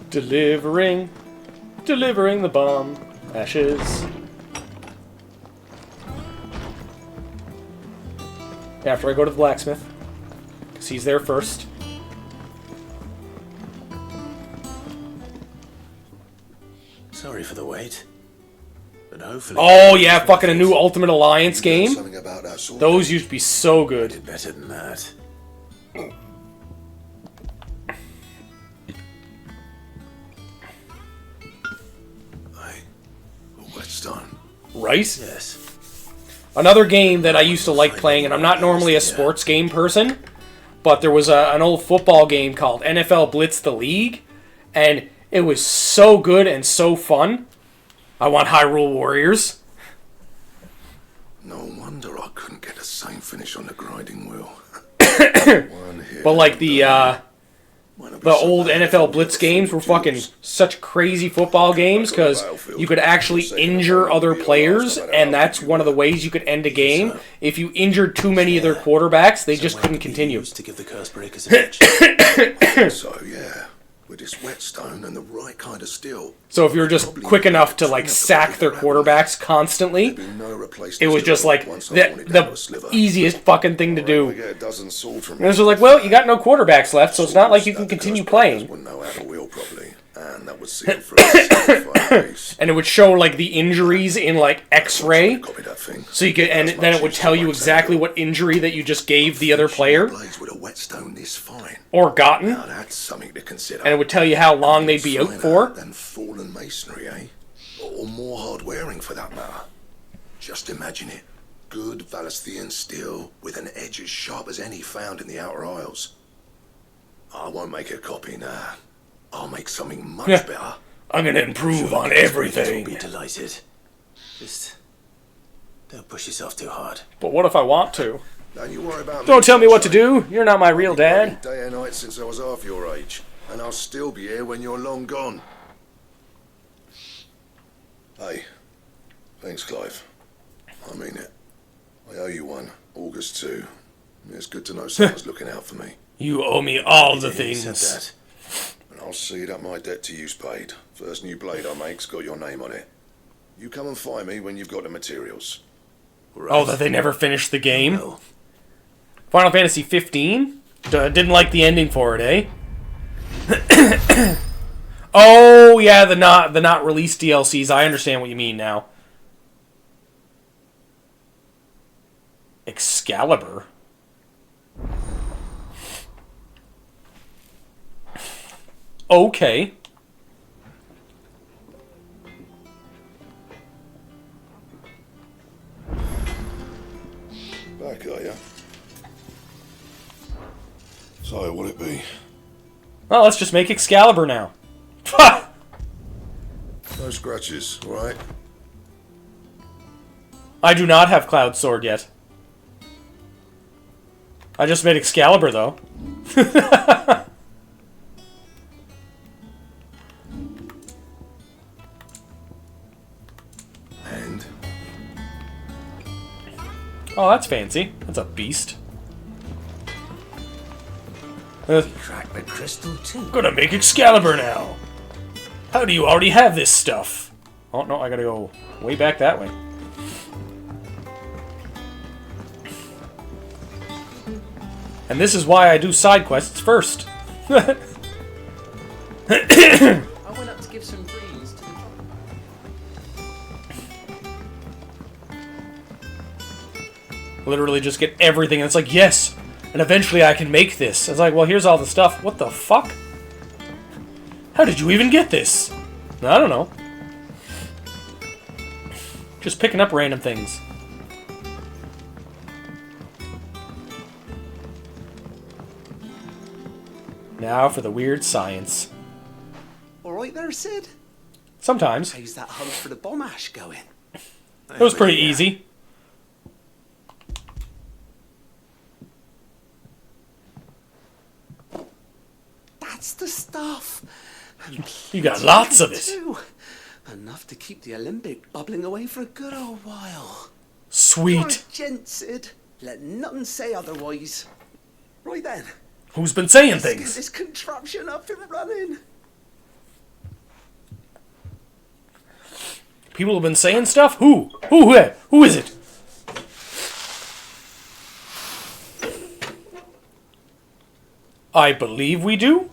Delivering the bomb. Ashes. After I go to the blacksmith. Because he's there first. Sorry for the wait. But hopefully... Oh, yeah, fucking a new Ultimate Alliance game. Something about that sort. Those used to be so good. did better than that. Hey, Whetstone. Right? Yes. Another game that I used to like playing, and I'm not normally a sports game person, but there was an old football game called NFL Blitz the League, and it was so good and so fun. I want Hyrule Warriors. No wonder I couldn't get the same finish on the grinding wheel. But like the old NFL Blitz games were fucking such crazy football games because you could actually injure other players, and that's one of the ways you could end a game. If you injured too many of their quarterbacks, they just couldn't continue. To give the curse breakers an edge. So yeah, with this whetstone and the right kind of steel. So if you're just quick enough to like sack their quarterbacks constantly, it was just like the easiest fucking thing to do. And it's just like, well, you got no quarterbacks left, so it's not like you can continue playing. Wouldn't know how to wheel properly, and that would see him through a And it would show like the injuries in like X-ray, Copy that thing. so you could, and then it would tell you exactly what injury that you just gave the other player Blades with a whetstone this fine. or gotten, Now that's something to consider. and it would tell you how long they'd be out Finer for. than fallen masonry, eh? Or more hard wearing for that matter. Just imagine it. Good Valisthian steel with an edge as sharp as any found in the Outer Isles. I won't make a copy now. I'll make something much Yeah. better. I'm gonna improve on Be everything. delighted. Just don't push yourself too hard. But what if I want to? Don't you worry about Don't tell me what to do. You're not my real dad. Day and night since I was half your age, and I'll still be here when you're long gone. Hey, thanks, Clive. I mean it. I owe you one. August 2. It's good to know someone's looking out for me. You owe me all the He said things. that. And I'll see that my debt to you's paid. First new blade I make's got your name on it. You come and find me when you've got the materials. Oh, that they never finished the game. No. Final Fantasy 15? Didn't like the ending for it, eh? Oh yeah, the not released DLCs. I understand what you mean now. Excalibur. Okay. Back, are ya? So, what'll it be? Well, let's just make Excalibur now. No scratches, alright? I do not have Cloud Sword yet. I just made Excalibur, though. And? Oh, that's fancy. That's a beast. Crack the crystal too. Gonna make Excalibur now. How do you already have this stuff? Oh, no, I gotta go way back that way. And this is why I do side quests first. I went up to give some greens to the Literally just get everything, and it's like, yes! And eventually I can make this. It's like, well, here's all the stuff. What the fuck? How did you even get this? I don't know. Just picking up random things. Now for the weird science. All right there, Sid. Sometimes. How's that hunt for the bomb ash going? It was pretty easy. That's the stuff. You got lots of it. Too. Enough to keep the Olympic bubbling away for a good old while. You're a Sweet. gent, Sid. Let nothing say otherwise. Right then. Who's been saying Let's get things? this contraption up and running. People have been saying stuff? Who? Who is it? I believe we do.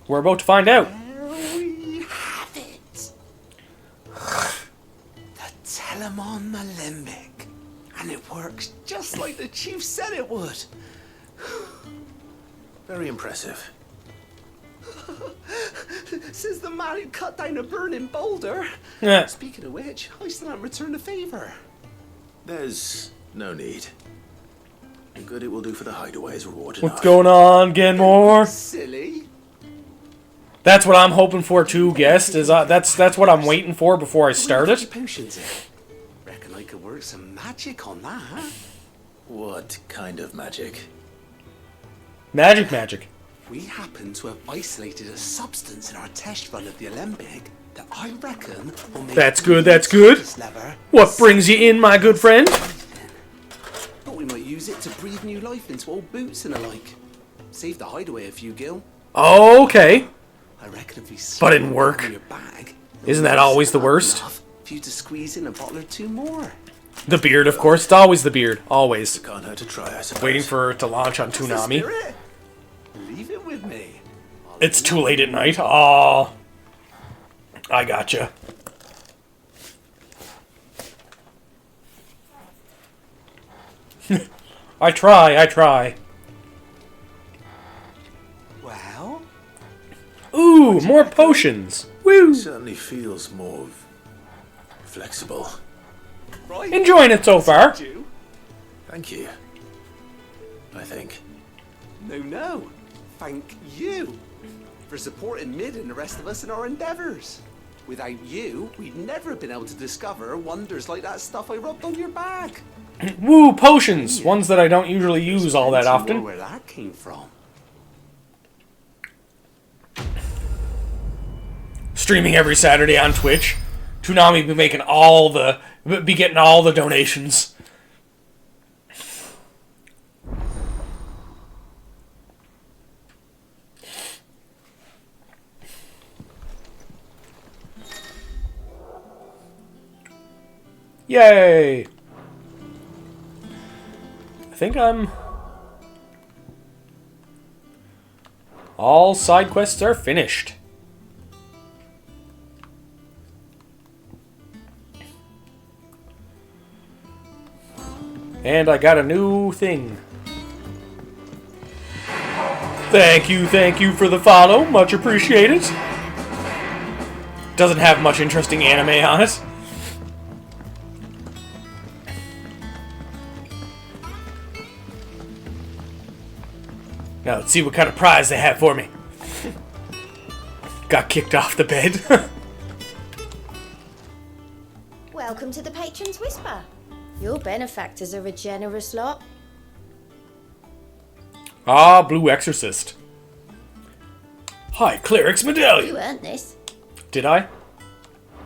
We're about to find out. There we have it. The Telemon Malembic. And it works just like the chief said it would. Very impressive. Says the man who cut down a burning boulder. Yeah. Speaking of which, I still haven't returned the favour. There's no need. The good it will do for the hideaway is reward What's enough. going on, Genmore? Silly. That's what I'm hoping for too, guest. That's what I'm waiting for before I start Put your it. potions in. Reckon I could work some magic on that, huh? What kind of magic? Magic. We happen to have isolated a substance in our test run of the Alembic that I reckon will make That's good, that's good. this lever What brings you in, my good friend? Thought we might use it to breathe new life into old boots and the like. Save the hideaway a few gil. Okay. I reckon if we But in work. in your bag, Isn't that always the worst? enough for you to squeeze in a bottle or two more. The beard, of course. It's always the beard. Always. Can't hurt to try, I suppose. Waiting for it to launch on That's the Toonami. spirit. Leave it with me. It's too late at night. Aw. I gotcha. I try. Well, Ooh, more potions. Woo. Certainly feels more flexible. right. Enjoying it so far. You? Thank you. I think. No. Thank you for supporting Mid and the rest of us in our endeavours. Without you, we'd never have been able to discover wonders like that stuff I rubbed on your bag. Woo, potions. Ones that I don't usually use all that Plenty more often. where that came from. Streaming every Saturday on Twitch. Toonami be getting all the donations. Yay! I think I'm... All side quests are finished. And I got a new thing. Thank you for the follow. Much appreciated. Doesn't have much interesting anime on it. Now let's see what kind of prize they have for me. Got kicked off the bed. Welcome to the Patron's Whisper. Your benefactors are a generous lot. Ah, Blue Exorcist. Hi, Cleric's You Medallion. earned this. Did I?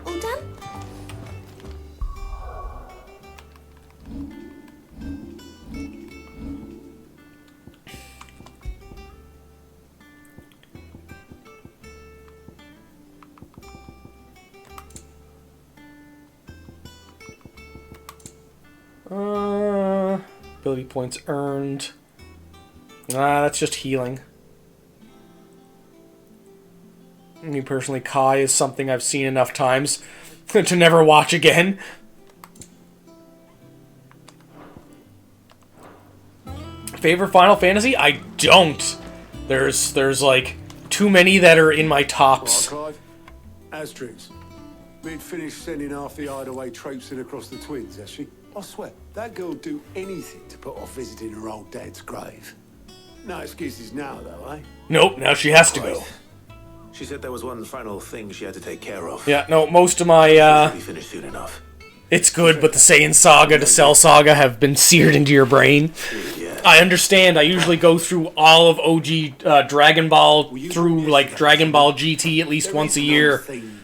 All done? Ability points earned. That's just healing. Me personally, Kai is something I've seen enough times to never watch again. Favorite Final Fantasy? I don't. There's like too many that are in my tops. Right, Clive. Astrix. We'd finished sending half the hideaway traipsing across the twins, has she? I swear, that girl'd do anything to put off visiting her old dad's grave. No excuses now, though, eh? Nope, now she has to go. She said there was one final thing she had to take care of. Yeah, no, most of my, She'll be finished soon enough. it's good, but the Saiyan Saga to Cell Saga have been seared into your brain. Yeah. I understand, I usually go through all of OG Dragon Ball through, like, Dragon Ball GT at least There once a is no year. thing.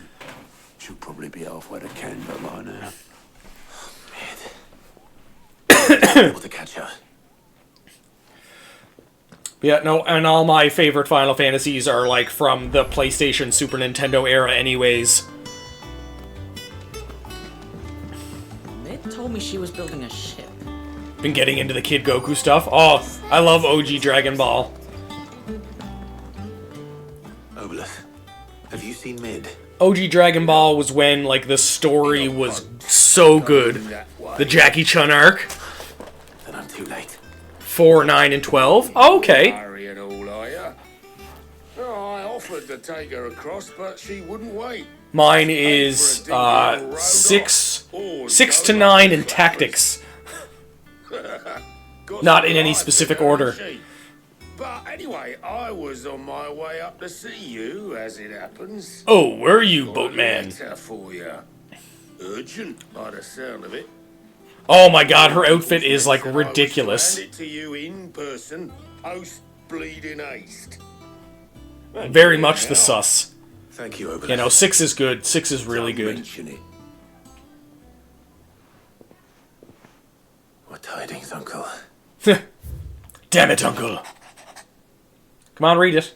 She'll probably be halfway to Canberra by now. Able to catch her. Yeah, no, and all my favorite Final Fantasies are, like, from the PlayStation, Super Nintendo era anyways. me she was building a ship. Been getting into the Kid Goku stuff. Oh, I love OG Dragon Ball. Obelith, have you seen Mid? OG Dragon Ball was when, like, the story was so good. The Jackie Chun arc. Then I'm too late. 4, 9, and 12. Oh, okay. Hurry and all, are ya? Oh, I offered to take her across, but she wouldn't wait. Mine is 6 to 9 in tactics. Not in any specific order. But anyway, I was on my way up to see you, as it happens. Oh, where are you, Got a boatman? letter for you. Urgent, by the sound of it. Oh my god, her outfit is, like, ridiculous. Hand it to you in person, post bleeding haste. Very much the sus. Thank you, Obelith. You know, 6 is good. 6 is really Don't good. mention it. What tidings, Uncle? Damn it, Uncle. Come on, read it.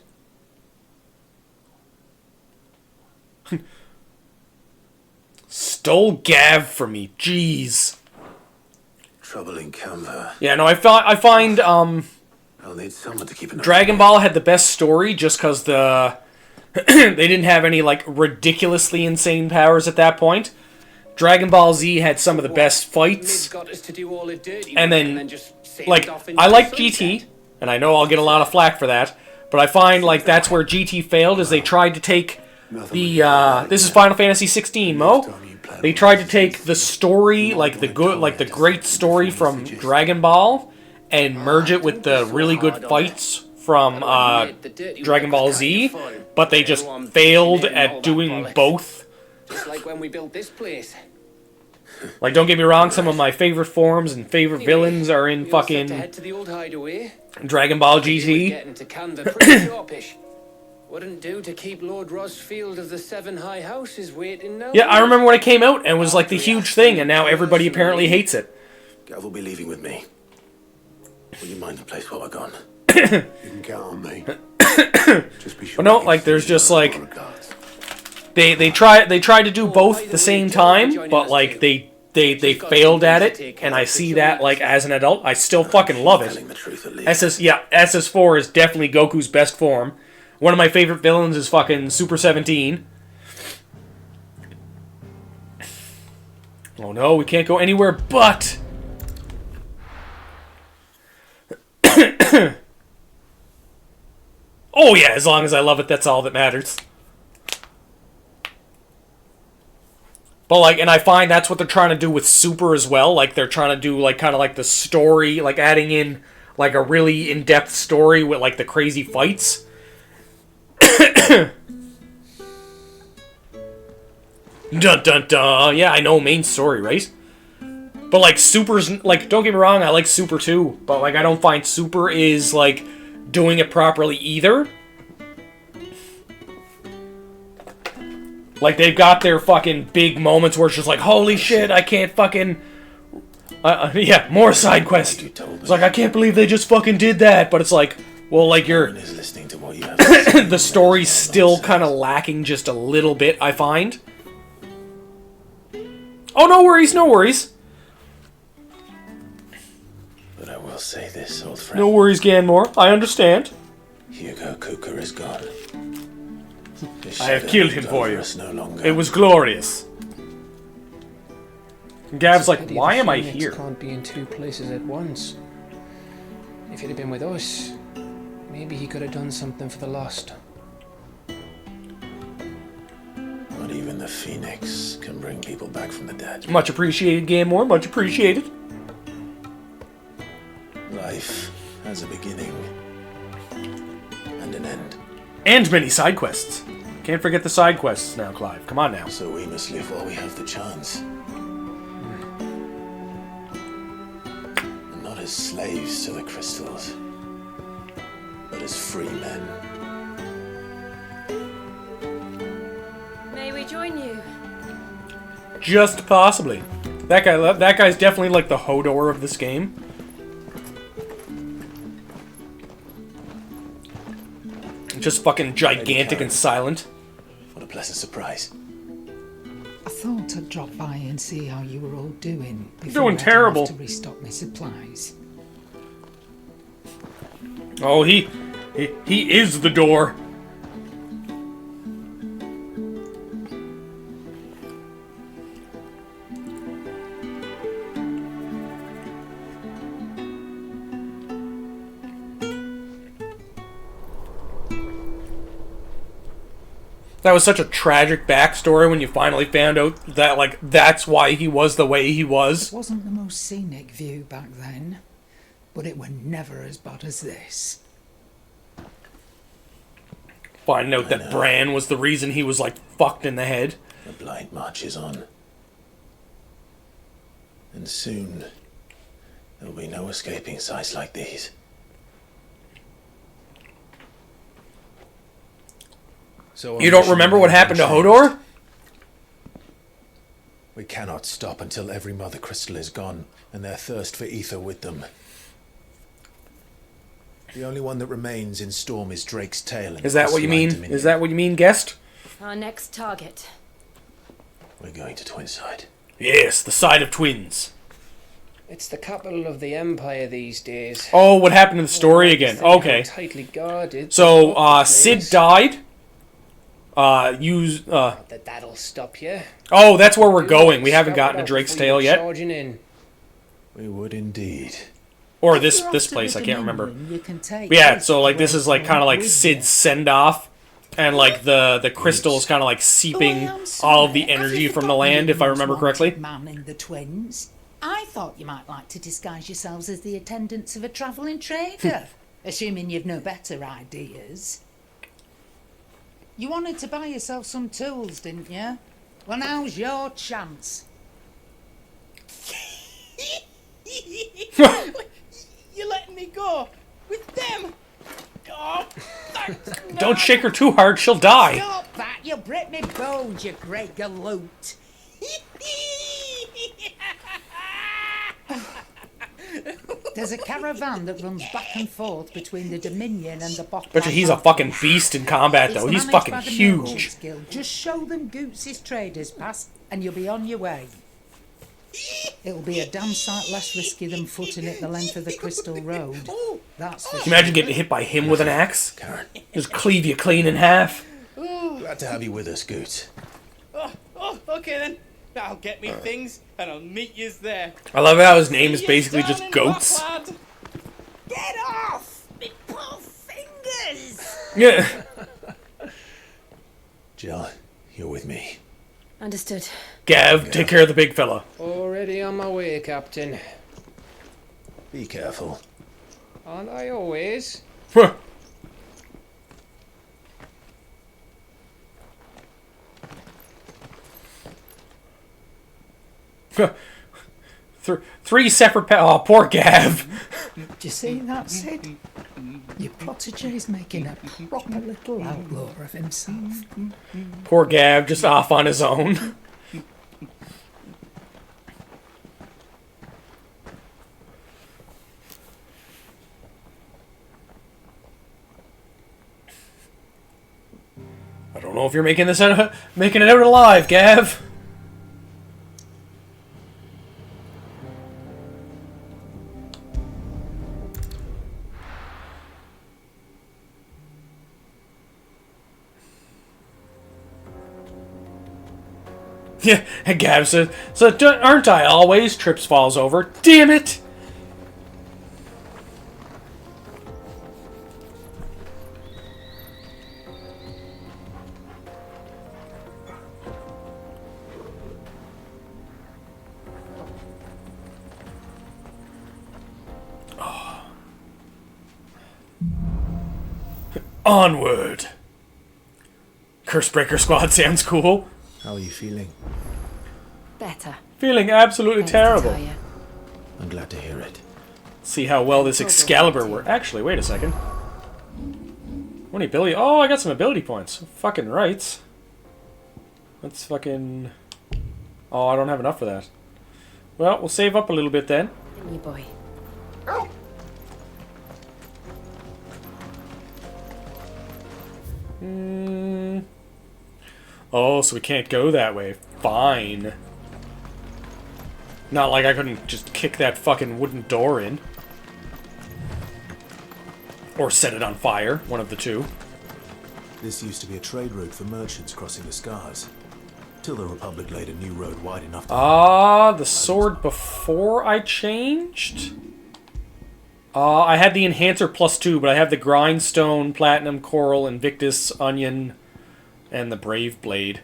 Stole Gav from me. Jeez. Trouble in Canva. Yeah, no, I find I'll need someone to keep an eye Dragon on. Ball had the best story just because the they didn't have any, like, ridiculously insane powers at that point. Dragon Ball Z had some of the best fights. And then, like, I like GT, and I know I'll get a lot of flack for that, but I find, like, that's where GT failed, is they tried to take the, this is Final Fantasy 16, Mo? They tried to take the story, like the great story from Dragon Ball, and merge it with the really good fights from, Dragon Ball Z, but they just failed at doing both. Just like when we built this place. Like, don't get me wrong, some of my favorite forms and favorite villains are in We all set to fucking head to the old hideaway. Dragon Ball He was GT. getting to Canva pretty sharpish. Wouldn't do to keep Lord Rosfield of the Seven High Houses waiting now. Yeah, I remember when it came out and it was like the huge thing, and now everybody apparently hates it. Gav will be leaving with me. Will you mind the place while we're gone? You can count on me. Just be sure. But no, to like, give there's Caesar just, my like, regards. they tried to do both at the same time, but like they failed at it, and I see that, like, as an adult, I still fucking love it. Telling the truth at least. SS4 is definitely Goku's best form. One of my favorite villains is fucking Super 17. Oh no, we can't go anywhere but... Oh yeah, as long as I love it, that's all that matters. But, like, and I find that's what they're trying to do with Super as well. Like, they're trying to do, like, kind of like the story, like, adding in, like, a really in-depth story with, like, the crazy fights. Dun dun dun. Yeah, I know, main story, right? But, like, Super's, like, don't get me wrong, I like Super too. But, like, I don't find Super is, like, doing it properly either. Like, they've got their fucking big moments where it's just like, holy shit, I can't fucking... yeah, more side quest. It's like, I can't believe they just fucking did that. But it's like, well, like, No one is listening to what you have to say. the story's still kind of lacking just a little bit, I find. Oh, no worries, no worries. But I will say this, old friend. No worries, Ganmore. I understand. Hugo Kuka is gone. This I have shadow killed him hangs for over you. us no longer. It was glorious. Gav's like, Pity why the am I Phoenix here? Can't be in two places at once. If he'd have been with us, maybe he could have done something for the lost. Not even the Phoenix can bring people back from the dead. Much appreciated, Ganmore. Much appreciated. Life has a beginning and an end. And many side quests. Can't forget the side quests now, Clive. Come on now. So we must live while we have the chance. And not as slaves to the crystals, but as free men. May we join you? Just possibly. That guy's definitely like the Hodor of this game. Just fucking gigantic and silent. What a pleasant surprise. I thought I'd drop by and see how you were all doing. Doing terrible. To restock my supplies. Oh, he is the door. That was such a tragic backstory when you finally found out that, like, that's why he was the way he was. It wasn't the most scenic view back then, but it were never as bad as this. Find out that Bran was the reason he was, like, fucked in the head. The blight marches on. And soon, there'll be no escaping sights like these. So you don't remember what happened to Hodor? We cannot stop until every Mother Crystal is gone, and their thirst for ether with them. The only one that remains in Storm is Drake's tail. Is that what you mean? Is that what you mean, guest? Our next target. We're going to Twinside. Yes, the side of twins. It's the capital of the Empire these days. Oh, what happened to the story again? Okay. Tightly guarded. So, Sid died. That'll stop you. Oh, that's where we're going. We haven't gotten to Drake's Tale yet. In. We would indeed. Or this place, I can't remember. Yeah, so like this is like kind of like Sid's send off, and like the crystal's kind of like seeping all of the energy from the land, if I remember correctly. Man in the twins. I thought you might like to disguise yourselves as the attendants of a travelling trader, assuming you've no better ideas. You wanted to buy yourself some tools, didn't you? Well, now's your chance. You're letting me go with them. Oh, thanks. Don't shake her too hard; she'll die. Stop that! You'll break me bones, you great galoot. There's a caravan that runs back and forth between the Dominion and the Bottom. Bet you he's a fucking beast in combat, though. He's fucking huge. Just show them Goots' traders pass, and you'll be on your way. It'll be a damn sight less risky than footing it the length of the Crystal Road. That's for Can you imagine getting hit by him with an axe? Just cleave you clean in half. Glad to have you with us, Goots. Oh, okay then. I'll get me things, and I'll meet yous there. I love how his name is basically just Goats. Get off! Me poor fingers! Yeah. Jill, you're with me. Understood. Gav, take care of the big fella. Already on my way, Captain. Be careful. Aren't I always? Three separate oh, poor Gav. Do you see that, Sid? Your protege's making a proper little outlaw of himself. Poor Gav, just off on his own. I don't know if you're making it out alive, Gav. Yeah, and Gav says, so aren't I always? Trips, falls over. Damn it! Oh. Onward! Cursebreaker Squad sounds cool. How are you feeling? Better. Feeling absolutely terrible. I'm glad to hear it. See how well this Excalibur works. Actually, wait a second. What ability? Oh, I got some ability points. Fucking rights. Let's fucking... Oh, I don't have enough for that. Well, we'll save up a little bit then. You boy. Oh, so we can't go that way. fine. Not like I couldn't just kick that fucking wooden door in. Or set it on fire, one of the two. This used to be a trade route for merchants crossing the Scars. Till the Republic laid a new road wide enough to... Ah, the sword before I changed? I had the Enhancer +2, but I have the Grindstone, Platinum, Coral, Invictus, Onion, and the Brave Blade.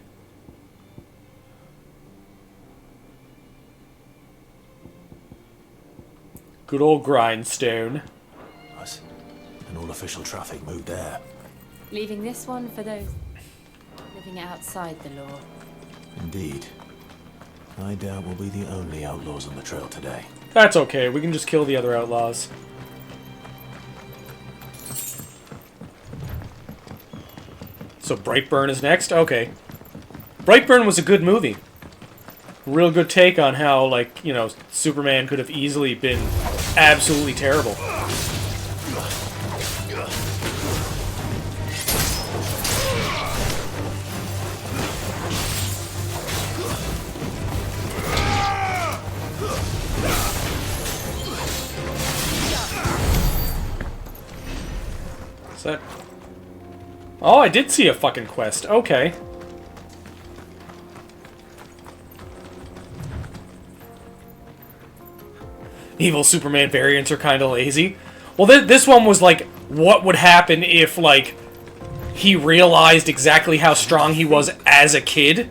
Good old Grindstone. Nice. And all official traffic moved there. Leaving this one for those living outside the law. Indeed. I doubt we'll be the only outlaws on the trail today. That's okay, we can just kill the other outlaws. So Brightburn is next? Okay. Brightburn was a good movie. Real good take on how, like, you know, Superman could have easily been absolutely terrible. Is that... Oh, I did see a fucking quest. Okay. Evil Superman variants are kind of lazy. Well, this one was like, what would happen if, like, he realized exactly how strong he was as a kid?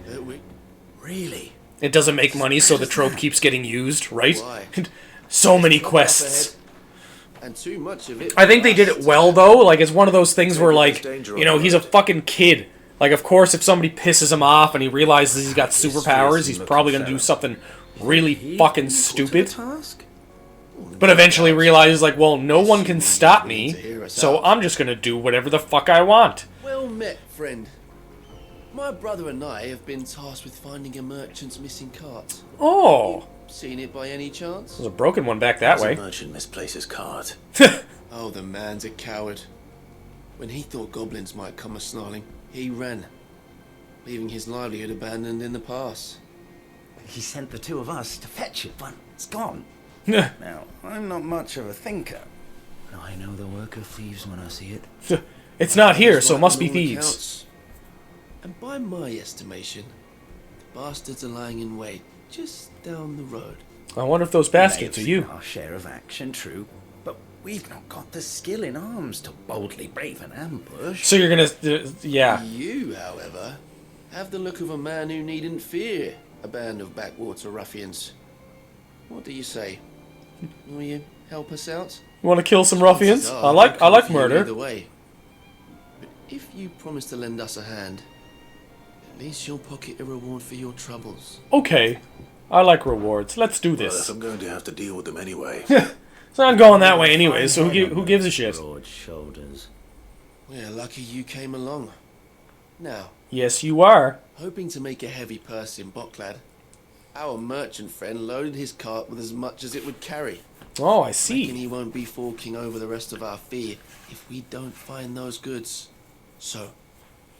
Really? It doesn't make money, so the trope keeps getting used, right? So many quests. And too much of it. I think they did it well, though. Like, it's one of those things where, like, you know, he's a fucking kid. Like, of course, if somebody pisses him off and he realizes he's got superpowers, he's probably going to do something really fucking stupid. But eventually realizes, like, well, no one can stop me, so I'm just going to do whatever the fuck I want. Well met, friend. My brother and I have been tasked with finding a merchant's missing cart. Oh. Seen it by any chance? There's a broken one back that way. A merchant misplaced his cart. Oh, the man's a coward. When he thought goblins might come a-snarling, he ran, leaving his livelihood abandoned in the pass. He sent the two of us to fetch it, but it's gone. Now, I'm not much of a thinker. I know the work of thieves when I see it. It's not here, so it must be thieves. Accounts. And by my estimation, the bastards are lying in wait just down the road. I wonder if those bastards are you. Our share of action, true, but we've not got the skill in arms to boldly brave an ambush. So you're gonna, yeah. You, however, have the look of a man who needn't fear a band of backwater ruffians. What do you say? Will you help us out? You want to kill some ruffians? I like murder. Either way. But if you promise to lend us a hand, at least you'll pocket a reward for your troubles. Okay. I like rewards. Let's do this. Well, if I'm going to have to deal with them anyway. It's not going that way anyway, so who gives a shit? Broad shoulders. We're lucky you came along. Now. Yes, you are. Hoping to make a heavy purse in Boklad, our merchant friend loaded his cart with as much as it would carry. Oh, I see. Reckon he won't be forking over the rest of our fee if we don't find those goods. So,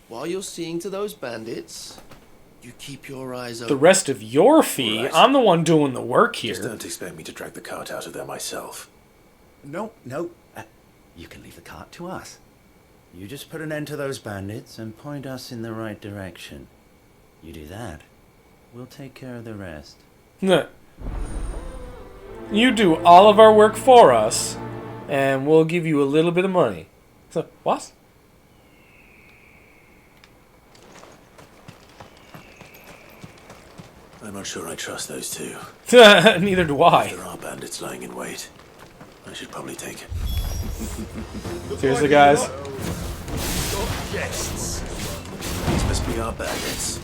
while you're seeing to those bandits, you keep your eyes open. The rest of your fee? Right. I'm the one doing the work here. Just don't expect me to drag the cart out of there myself. No. You can leave the cart to us. You just put an end to those bandits and point us in the right direction. You do that, we'll take care of the rest. You do all of our work for us, and we'll give you a little bit of money. So, what? I'm not sure I trust those two. Neither do I. If there are bandits lying in wait, I should probably take it. Seriously, guys? Guests. These must be our bandits.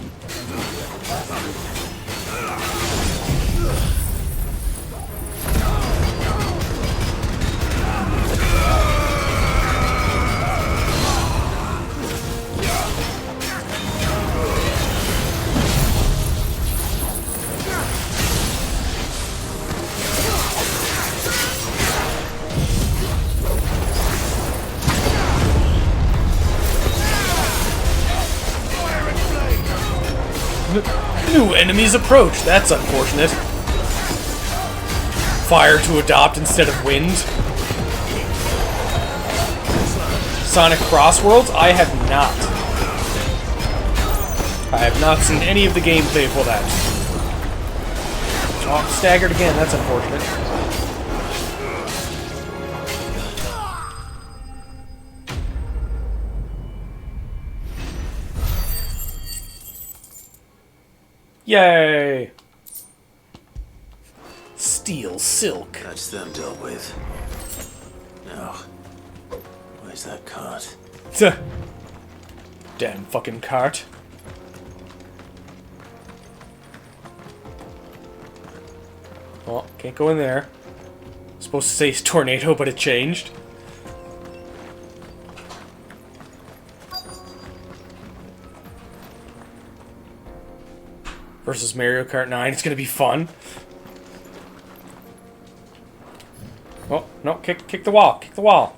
New enemies approach. That's unfortunate. Fire to adopt instead of wind. Sonic Crossworlds? I have not. I have not seen any of the gameplay for that. Oh, staggered again. That's unfortunate. Yay! Steel silk. That's them dealt with. Now, where's that cart? Damn fucking cart. Oh, can't go in there. Supposed to say it's tornado, but it changed. Versus Mario Kart 9, it's gonna be fun. Oh, no, kick the wall, kick the wall.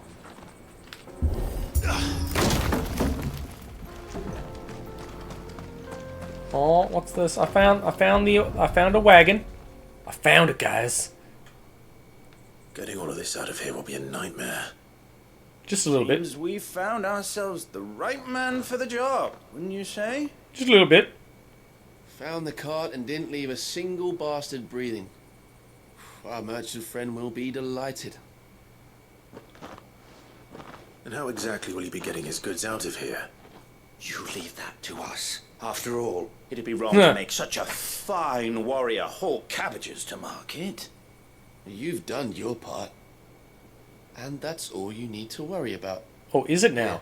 Oh, what's this? I found a wagon. I found it, guys. Getting all of this out of here will be a nightmare. Just a little bit. Seems we found ourselves the right man for the job, wouldn't you say? Just a little bit. Found the cart and didn't leave a single bastard breathing. Our merchant friend will be delighted. And how exactly will he be getting his goods out of here? You leave that to us. After all, it'd be wrong to make such a fine warrior haul cabbages to market. You've done your part. And that's all you need to worry about. Oh, is it now?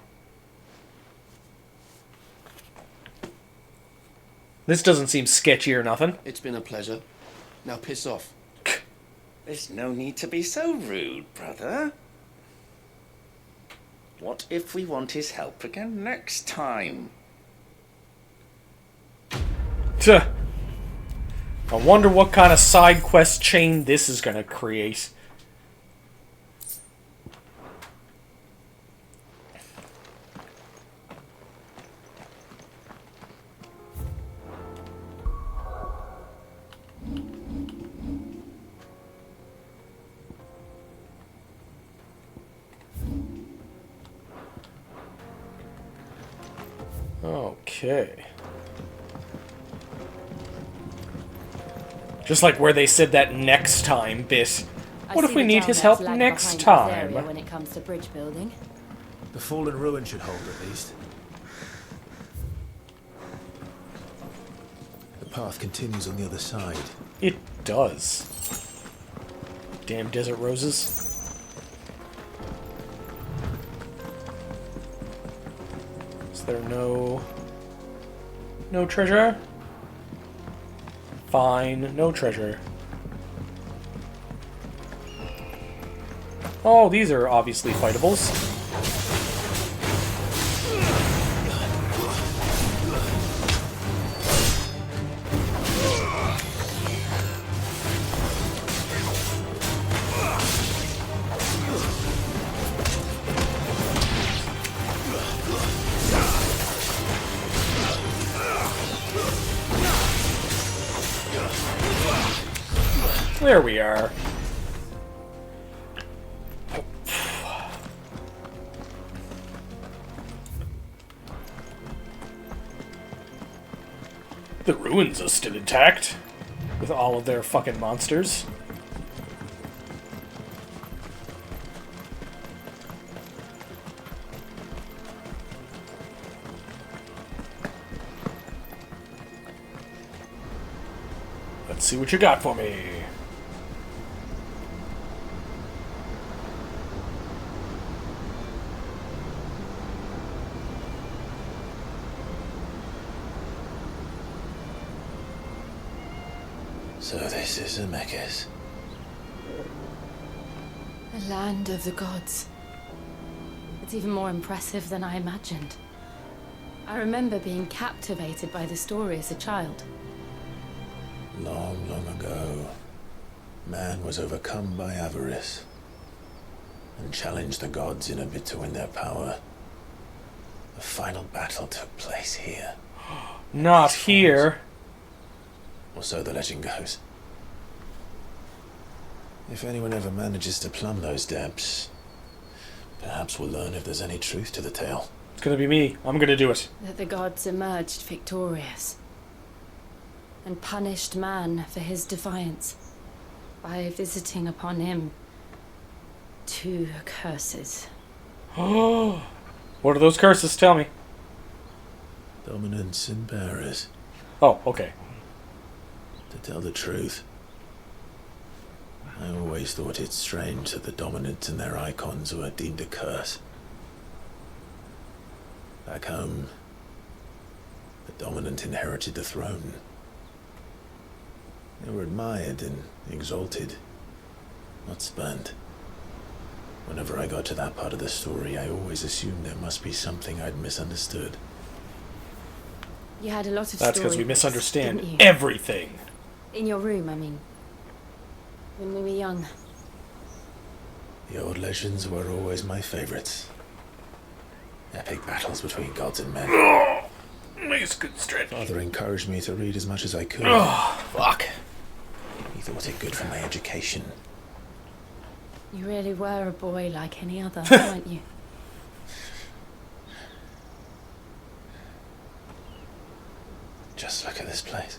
Yeah. This doesn't seem sketchy or nothing. It's been a pleasure. Now piss off. There's no need to be so rude, brother. What if we want his help again next time? Tuh. I wonder what kind of side quest chain this is gonna create. Okay. Just like where they said that next time bit. What if we need his help next time? When it comes to bridge building. The fallen ruin should hold at least. The path continues on the other side. It does. Damn desert roses. Is there no treasure? Fine, no treasure. Oh, these are obviously fightables. There we are. The ruins are still intact, with all of their fucking monsters. Let's see what you got for me. So this is Zemeckis. The land of the gods. It's even more impressive than I imagined. I remember being captivated by the story as a child. Long, long ago, man was overcome by avarice and challenged the gods in a bid to win their power. The final battle took place here. Not here. Or so the legend goes. If anyone ever manages to plumb those depths, perhaps we'll learn if there's any truth to the tale. It's gonna be me. I'm gonna do it. That the gods emerged victorious and punished man for his defiance by visiting upon him 2 curses. Oh, what are those curses? Tell me. Dominance and bearers. Oh, okay. To tell the truth, I always thought it strange that the dominants and their icons were deemed a curse. Back home, the dominant inherited the throne. They were admired and exalted, not spurned. Whenever I got to that part of the story, I always assumed there must be something I'd misunderstood. You had a lot of That's because we storybooks, misunderstand didn't you? everything. In your room, I mean. When we were young. The old legends were always my favorites. Epic battles between gods and men. Oh, makes good stretch. Father encouraged me to read as much as I could. Oh, fuck. He thought it good for my education. You really were a boy like any other, weren't you? Just look at this place.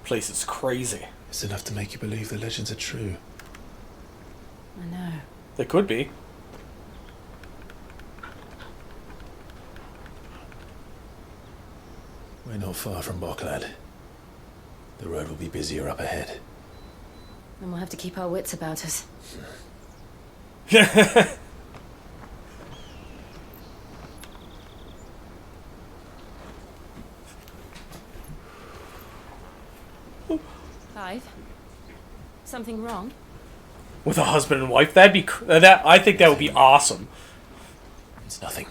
Place is crazy. It's enough to make you believe the legends are true. I know. They could be. We're not far from Boklad. The road will be busier up ahead. And we'll have to keep our wits about us. Clive? Something wrong? With a husband and wife, that'd be that. I think that would be awesome. It's nothing.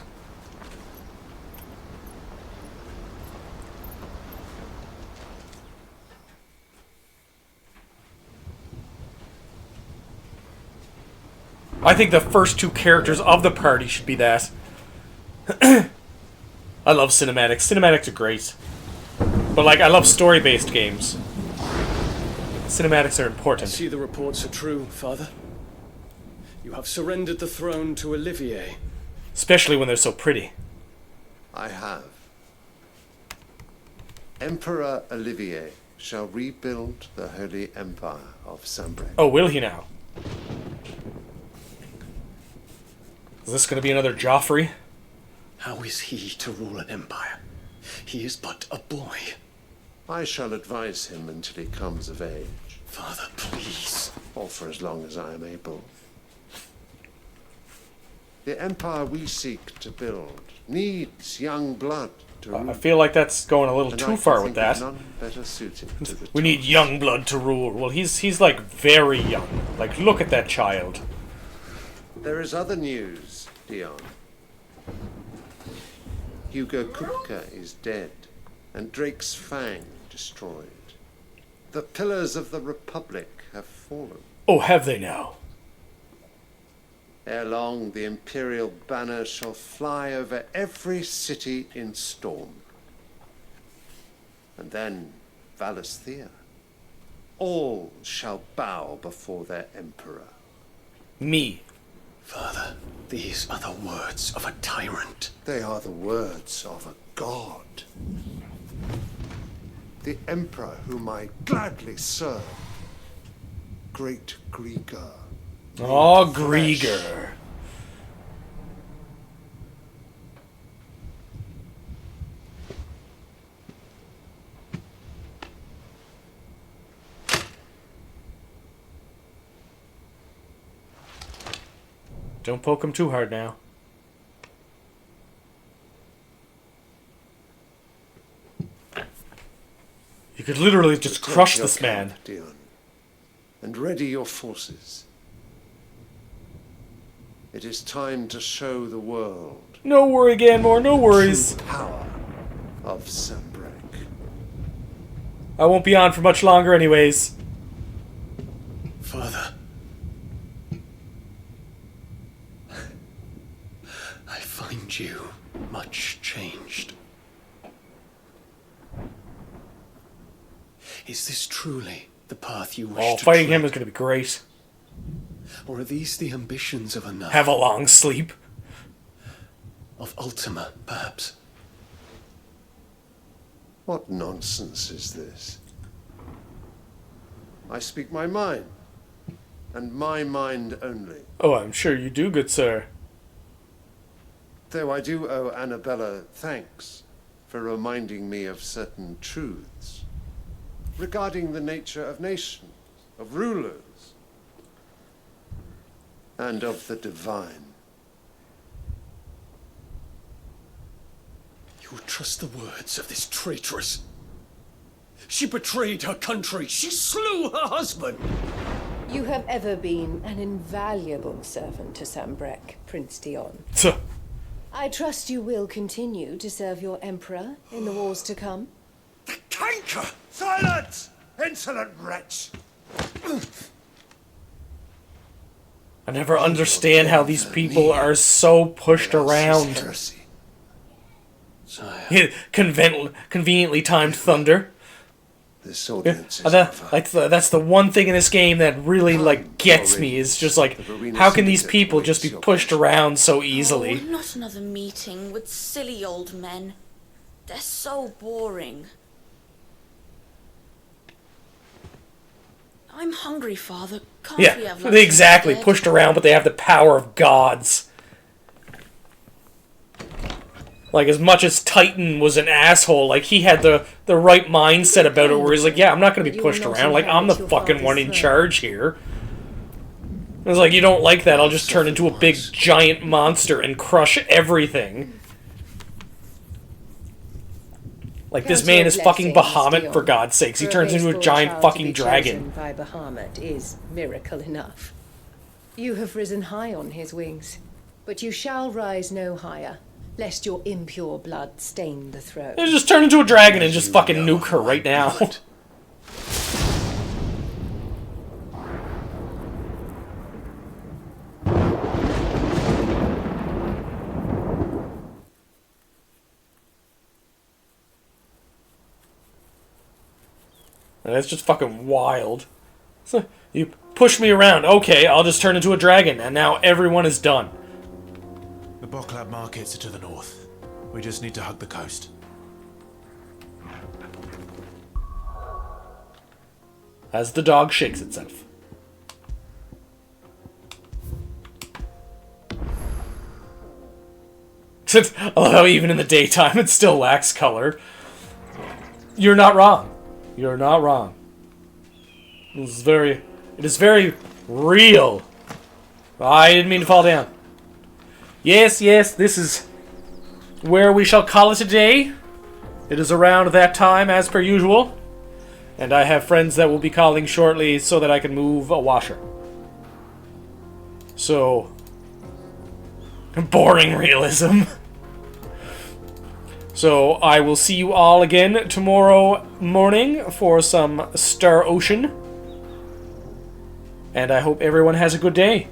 I think the first 2 characters of the party should be that. I love cinematics. Cinematics are great. But, like, I love story-based games. Cinematics are I important. see the reports are true, Father. You have surrendered the throne to Olivier. Especially when they're so pretty. I have. Emperor Olivier shall rebuild the Holy Empire of Sanbreque. Oh, will he now? Is this going to be another Joffrey? How is he to rule an empire? He is but a boy. I shall advise him until he comes of age. Father, please. Or for as long as I am able. The empire we seek to build needs young blood to rule. I feel like that's going a little And too I far can with think of that. none better suited to the We need young blood to rule. Well, he's like very young. Like, look at that child. There is other news, Dion. Hugo Kupka is dead, and Drake's Fang destroyed. The pillars of the Republic have fallen. Oh, have they now? Ere long, the Imperial banner shall fly over every city in Storm. And then Valisthea. All shall bow before their Emperor. Me. Father, these are the words of a tyrant. They are the words of a god. The Emperor whom I gladly serve. Great Grieger. Oh, Grieger. Don't poke him too hard now. You could literally just crush this man. Dion, and ready your forces. It is time to show the world No worry, Ganmore, no worries. true power of Sanbreque. I won't be on for much longer anyways. Father. I find you much changed. Is this truly the path you wish Oh, to fighting tread? him is going to be great. Or are these the ambitions of another? Have a long sleep. Of Ultima, perhaps? What nonsense is this? I speak my mind, and my mind only. Oh, I'm sure you do, good sir. Though I do owe Annabella thanks for reminding me of certain truths regarding the nature of nations, of rulers, and of the divine. You would trust the words of this traitress? She betrayed her country. She slew her husband. You have ever been an invaluable servant to Sambrek, Prince Dion. I trust you will continue to serve your emperor in the wars to come. Canker! Silence! Insolent wretch! I never understand how these people are so pushed around. Conveniently timed thunder. This audience is that's the one thing in this game that really gets me, is just how can these people just be pushed around so easily? Oh, not another meeting with silly old men. They're so boring. I'm hungry, Father. Can't we have lunch Exactly. instead? Pushed around, but they have the power of gods. As much as Titan was an asshole, he had the right mindset about it, where he's like, yeah, I'm not going to be pushed around. I'm the fucking one in charge here. It's you don't like that, I'll just turn into a big giant monster and crush everything. This man is fucking Bahamut, for God's sakes. He turns into a giant fucking dragon. By Bahamut is miracle enough. You have risen high on his wings, but you shall rise no higher, lest your impure blood stain the throne. Just turn into a dragon and just fucking nuke her right now. That's just fucking wild. So, you push me around. Okay, I'll just turn into a dragon, and now everyone is done. The Boklab markets are to the north. We just need to hug the coast. As the dog shakes itself. I love how even in the daytime it still lacks color. You're not wrong. You're not wrong. It is very real. I didn't mean to fall down. Yes, this is where we shall call it a day. It is around that time, as per usual. And I have friends that will be calling shortly so that I can move a washer. So, boring realism. So, I will see you all again tomorrow morning for some Star Ocean. And I hope everyone has a good day.